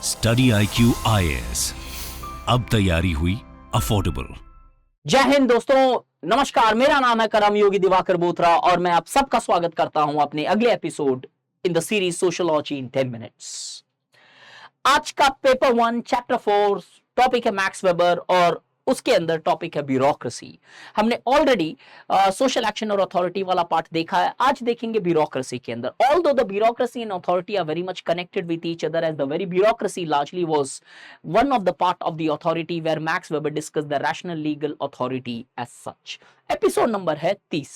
StudyIQ IAS, अब तैयारी हुई अफोर्डेबल। जय हिंद दोस्तों, नमस्कार। मेरा नाम है करम योगी दिवाकर बोथरा और मैं आप सबका स्वागत करता हूं अपने अगले episode in the series sociology in 10 minutes. आज का पेपर 1 चैप्टर 4 टॉपिक है मैक्स वेबर और उसके अंदर टॉपिक है ब्यूरोक्रेसी। हमने ऑलरेडी सोशल एक्शन और अथॉरिटी वाला पार्ट देखा है। आज देखेंगे ब्यूरोक्रेसी के अंदर। Although the bureaucracy and authority are very much connected with each other, as the very bureaucracy largely was one of the part of the authority where Max Weber discussed the rational legal authority as such. Episode number है 30।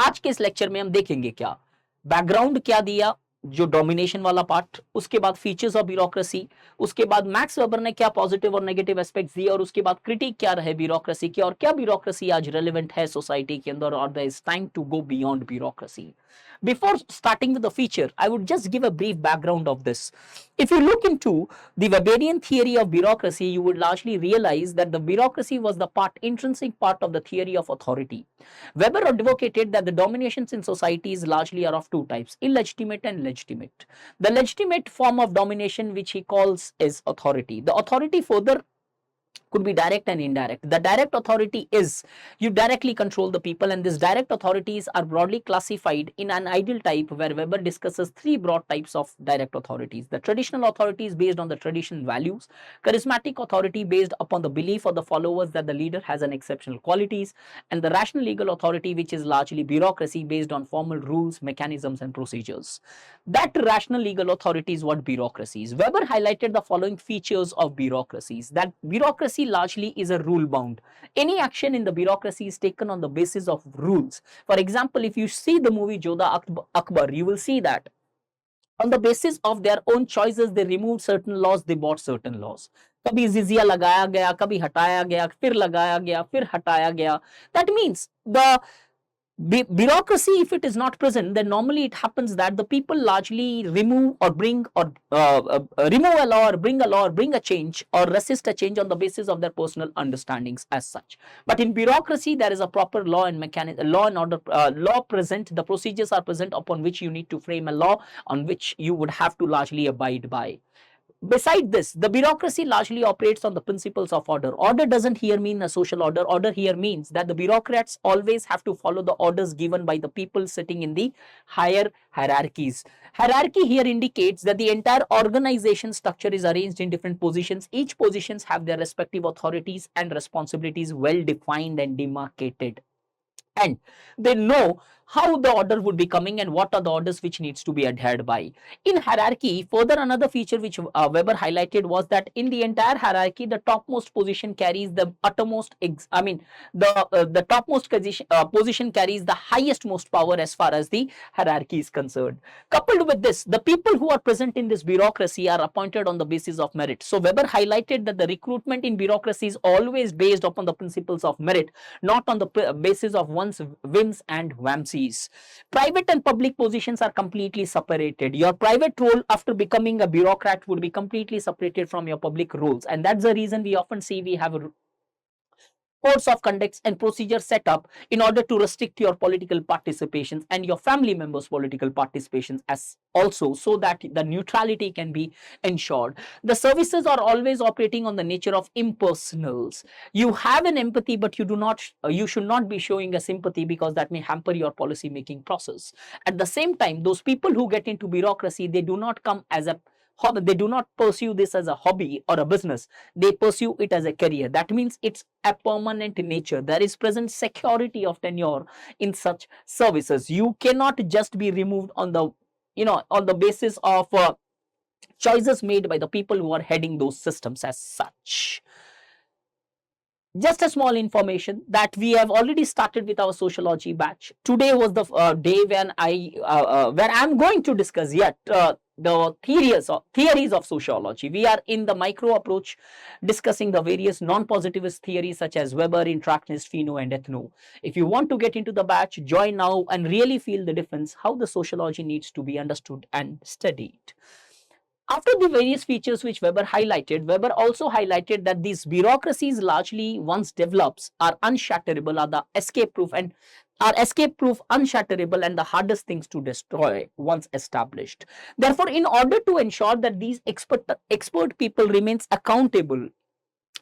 आज के इस lecture में हम देखेंगे क्या background क्या दिया, जो डोमिनेशन वाला पार्ट, उसके बाद फीचर्स ऑफ ब्यूरोक्रेसी, उसके बाद मैक्स वेबर ने क्या पॉजिटिव और नेगेटिव एस्पेक्ट्स दिए और उसके बाद क्रिटिक क्या रहे ब्यूरोक्रेसी के और क्या ब्यूरोक्रेसी आज रेलेवेंट है सोसाइटी के अंदर और there is time to go beyond bureaucracy. Before starting with the feature, I would just give a brief background of this. If you look into the Weberian theory of bureaucracy, you would largely realize that the bureaucracy was the intrinsic part of the theory of authority. Weber advocated that the dominations in societies largely are of two types, illegitimate and legitimate. The legitimate form of domination, which he calls, is authority. The authority further could be direct and indirect. The direct authority is you directly control the people, and these direct authorities are broadly classified in an ideal type, where Weber discusses three broad types of direct authorities. The traditional authority is based on the traditional values, charismatic authority based upon the belief of the followers that the leader has an exceptional qualities, and the rational legal authority, which is largely bureaucracy based on formal rules, mechanisms and procedures. That rational legal authority is what bureaucracy is. Weber highlighted the following features of bureaucracies. That bureaucracy largely is a rule bound. Any action in the bureaucracy is taken on the basis of rules. For example, if you see the movie Jodha Akbar, you will see that on the basis of their own choices they removed certain laws, they bought certain laws. कभी जिजिया लगाया गया, कभी हटाया गया, फिर लगाया गया, फिर हटाया गया. That means the bureaucracy, if it is not present, then normally it happens that the people largely remove or bring or remove a law or bring a law or bring a change or resist a change on the basis of their personal understandings as such. But in bureaucracy there is a proper law and mechanism, law and order, law present, the procedures are present upon which you need to frame a law on which you would have to largely abide by. Beside this, the bureaucracy largely operates on the principles of order. Order doesn't here mean a social order. Order here means that the bureaucrats always have to follow the orders given by the people sitting in the higher hierarchies. Hierarchy here indicates that the entire organization structure is arranged in different positions. Each positions have their respective authorities and responsibilities well defined and demarcated. And they know how the order would be coming and what are the orders which needs to be adhered by. In hierarchy, further another feature which Weber highlighted was that in the entire hierarchy, the topmost position carries the uttermost, the topmost position carries the highest most power as far as the hierarchy is concerned. Coupled with this, the people who are present in this bureaucracy are appointed on the basis of merit. So Weber highlighted that the recruitment in bureaucracy is always based upon the principles of merit, not on the basis of one's whims and whimsies. Private and public positions are completely separated. Your private role after becoming a bureaucrat would be completely separated from your public roles, and that's the reason we often see we have codes of conduct and procedures set up in order to restrict your political participations and your family members' political participations as also, so that the neutrality can be ensured. The services are always operating on the nature of impersonals. You have an empathy, but you should not be showing a sympathy because that may hamper your policy making process. At the same time, those people who get into bureaucracy, they do not come as a hobby. They do not pursue this as a hobby or a business. They pursue it as a career. That means it's a permanent nature. There is present security of tenure in such services. You cannot just be removed on the on the basis of choices made by the people who are heading those systems as such. Just a small information that we have already started with our sociology batch. Today was the day when I'm going to discuss yet the theories of sociology. We are in the micro approach discussing the various non-positivist theories such as Weber, interactionist, Pheno and ethno. If you want to get into the batch, join now and really feel the difference how the sociology needs to be understood and studied. After the various features which Weber highlighted, Weber also highlighted that these bureaucracies largely once develops are unshatterable, are the escape proof, and are escape proof, unshatterable, and the hardest things to destroy once established. Therefore, in order to ensure that these expert people remains accountable,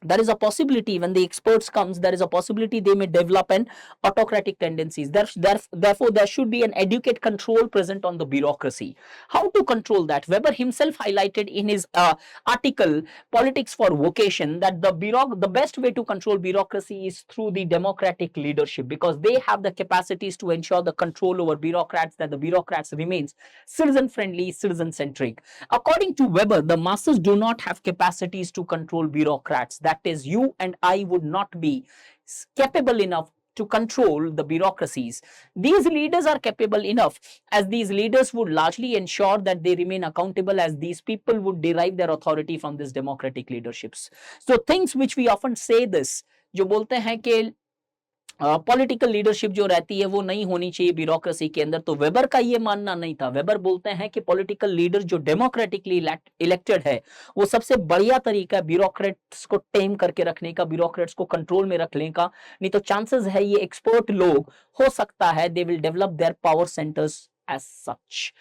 there is a possibility when the experts comes, there is a possibility they may develop an autocratic tendencies. Therefore there should be an educate control present on the bureaucracy. How to control that? Weber himself highlighted in his article Politics for Vocation that the best way to control bureaucracy is through the democratic leadership, because they have the capacities to ensure the control over bureaucrats, that the bureaucrats remains citizen friendly, citizen centric. According to Weber, the masses do not have capacities to control bureaucrats. That is, you and I would not be capable enough to control the bureaucracies. These leaders are capable enough, as these leaders would largely ensure that they remain accountable, as these people would derive their authority from these democratic leaderships. So things which we often say this, जो बोलते हैं कि political leadership जो रहती है वो नहीं होनी चाहिए ब्यूरोक्रेसी के अंदर, तो वेबर का ये मानना नहीं था। वेबर बोलते हैं कि पॉलिटिकल लीडर जो डेमोक्रेटिकली इलेक्टेड है वो सबसे बढ़िया तरीका है ब्यूरोक्रेट्स को टेम करके रखने का, ब्यूरोक्रेट्स को कंट्रोल में रखने का। नहीं तो चांसेस है ये एक्सपर्ट लोग हो सकता है they will develop their power centres as such.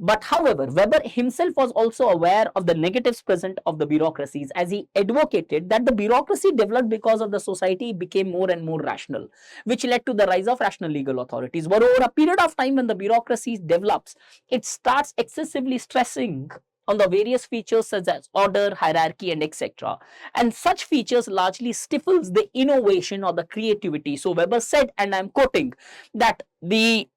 But however, Weber himself was also aware of the negatives present of the bureaucracies, as he advocated that the bureaucracy developed because of the society became more and more rational, which led to the rise of rational legal authorities. But over a period of time when the bureaucracy develops, it starts excessively stressing on the various features such as order, hierarchy, and etc. And such features largely stifles the innovation or the creativity. So Weber said, and I'm quoting, that the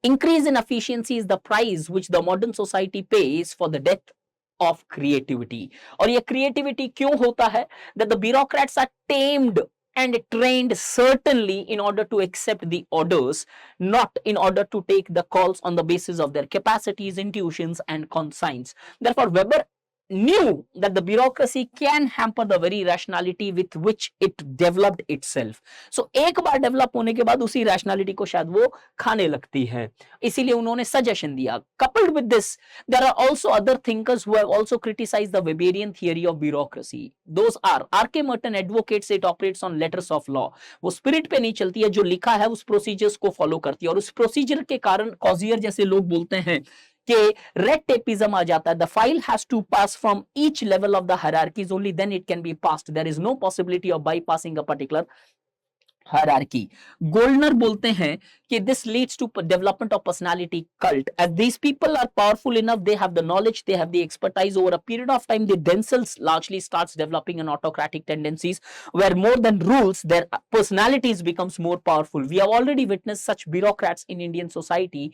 increase in efficiency is the price which the modern society pays for the death of creativity. और ये creativity क्यों होता है? That the bureaucrats are tamed and trained certainly in order to accept the orders, not in order to take the calls on the basis of their capacities, intuitions, and conscience. Therefore, Weber knew that the bureaucracy can hamper the very rationality with which it developed itself. So एक बार develop होने के बाद उसी rationality को शायद वो खाने लगती है, इसीलिए उन्होंने suggestion दिया. Coupled with this, there are also other thinkers who have also criticized the Weberian theory of bureaucracy. Those are R.K. Merton advocates it operates on letters of law. वो spirit पे नहीं चलती है, जो लिखा है उस procedures को follow करती है, और उस procedure के कारण कॉजियर जैसे लोग बोलते हैं कि रेड टेपिज्म आ जाता है. The file has to pass from each level of the hierarchies, only then it can be passed. There is no possibility of bypassing a particular hierarchy. Goldner बोलते हैं कि this leads to development of personality cult, as these people are powerful enough, they have the knowledge, they have the expertise. Over a period of time they themselves largely starts developing an autocratic tendencies, where more than rules their personalities becomes more powerful. We have already witnessed such bureaucrats in Indian society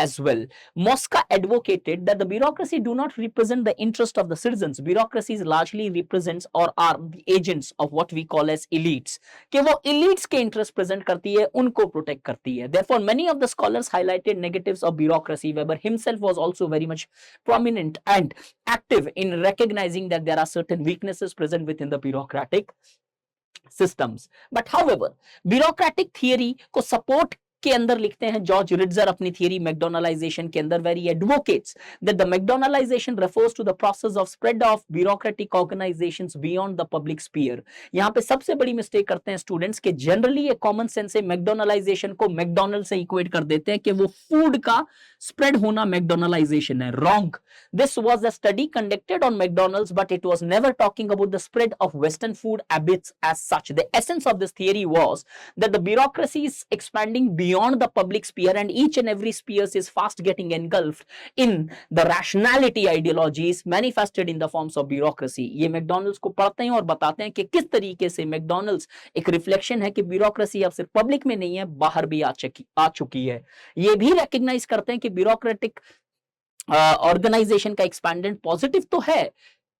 as well. Mosca advocated that the bureaucracy do not represent the interest of the citizens. Bureaucracies largely represents or are the agents of what we call as elites. कि वो elites के interest present करती है, उनको protect करती है. Therefore, many of the scholars highlighted negatives of bureaucracy. Weber himself was also very much prominent and active in recognizing that there are certain weaknesses present within the bureaucratic systems. But however, bureaucratic theory को support के अंदर लिखते हैं George रिट्जर अपनी theory McDonaldization के अंदर, very advocates that the McDonaldization refers to the process of spread of bureaucratic organisations beyond the public sphere. यहां पे सबसे बड़ी मिस्टेक करते हैं स्टूडेंट्स के जनरली ये कॉमन सेंस से मैकडोनलाइजेशन को मैकडॉनल्ड से इक्वेट कर देते हैं कि वो फूड का स्प्रेड होना मैकडोनलाइजेशन है. Wrong. This was a study conducted on McDonald's, but it was never talking about the spread of Western food habits as such. The essence of this theory was that the bureaucracy is expanding beyond the public sphere, and each and every sphere is fast getting engulfed in the rationality ideologies manifested in the forms of bureaucracy. ये McDonald's को पढ़ते हैं और बताते हैं कि किस तरीके से McDonald's एक रिफ्लेक्शन है कि ब्यूरोक्रेसी अब सिर्फ पब्लिक में नहीं है, बाहर भी आ चुकी है. ये भी रिकॉग्नाइज करते हैं कि ब्यूरोक्रेटिक ऑर्गेनाइजेशन का एक्सपेंडेंट पॉजिटिव तो है,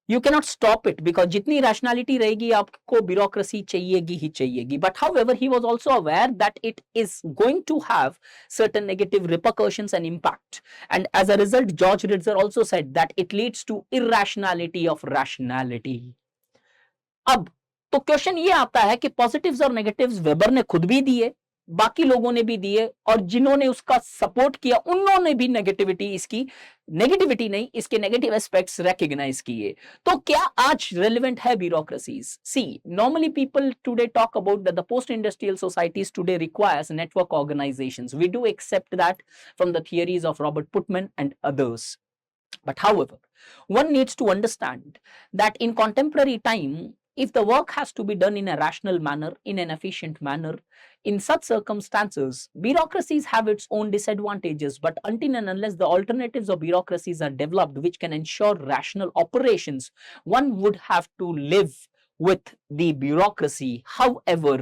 you cannot stop it, because जितनी रैशनैलिटी रहेगी आपको ब्यूरोक्रेसी चाहिएगी ही चाहिएगी. But however he was also aware that it is going to have certain negative repercussions and impact, and as a result George Ritzer also said that it leads to irrationality of rationality. अब तो question ये आता है कि positives और negatives weber ने खुद भी दिए, बाकी लोगों ने भी दिए, और जिन्होंने उसका सपोर्ट किया उन्होंने भी नेगेटिविटी नहीं, इसके नेगेटिव एस्पेक्ट्स रिकॉग्नाइज किए। तो क्या आज रेलेवेंट है bureaucracies? See, normally people today talk about that the post industrial societies today requires network organisations. We do accept that from the theories of Robert Putnam and others. But however, one needs to understand that in contemporary time, if the work has to be done in a rational manner, in an efficient manner, in such circumstances, bureaucracies have its own disadvantages. But until and unless the alternatives of bureaucracies are developed, which can ensure rational operations, one would have to live with the bureaucracy. However,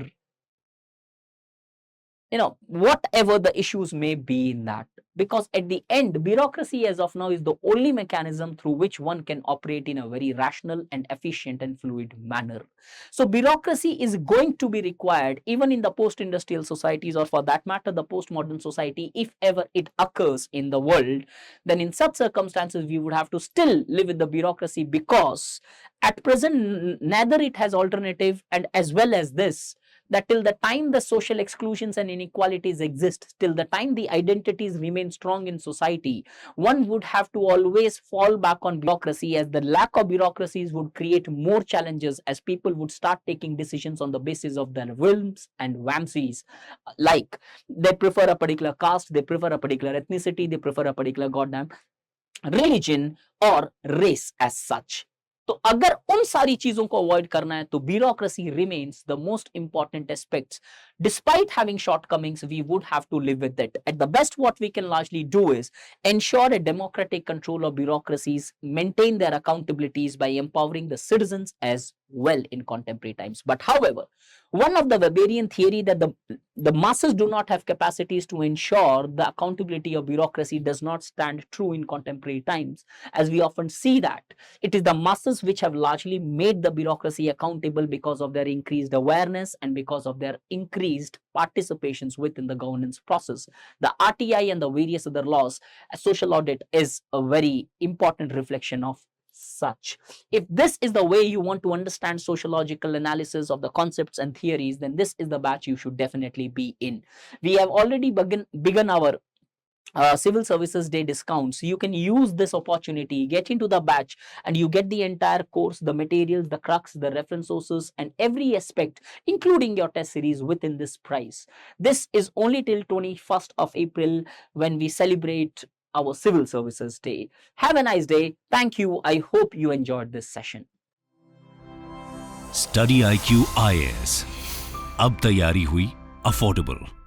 whatever the issues may be in that, because at the end, bureaucracy as of now is the only mechanism through which one can operate in a very rational and efficient and fluid manner. So bureaucracy is going to be required even in the post-industrial societies, or for that matter the postmodern society, if ever it occurs in the world. Then in such circumstances we would have to still live with the bureaucracy, because at present neither it has alternative, and as well as this, that till the time the social exclusions and inequalities exist, till the time the identities remain strong in society, one would have to always fall back on bureaucracy, as the lack of bureaucracies would create more challenges, as people would start taking decisions on the basis of their whims and whimsies. Like, they prefer a particular caste, they prefer a particular ethnicity, they prefer a particular goddamn religion or race as such. तो अगर उन सारी चीजों को avoid करना है, तो bureaucracy remains the most important aspects. Despite having shortcomings, we would have to live with it. At the best, what we can largely do is ensure a democratic control of bureaucracies, maintain their accountabilities by empowering the citizens as well in contemporary times. But however, one of the Weberian theory that the masses do not have capacities to ensure the accountability of bureaucracy does not stand true in contemporary times, as we often see that it is the masses which have largely made the bureaucracy accountable because of their increased awareness and because of their increased participations within the governance process. The RTI and the various other laws, a social audit is a very important reflection of such. If this is the way you want to understand sociological analysis of the concepts and theories, then this is the batch you should definitely be in. We have already begun our civil services day discounts. You can use this opportunity, get into the batch, and you get the entire course, the materials, the crux, the reference sources, and every aspect, including your test series, within this price. This is only till 21st of April, when we celebrate our civil services day. Have a nice day. Thank you. I hope you enjoyed this session. StudyIQ IAS. अब तैयारी हुई affordable.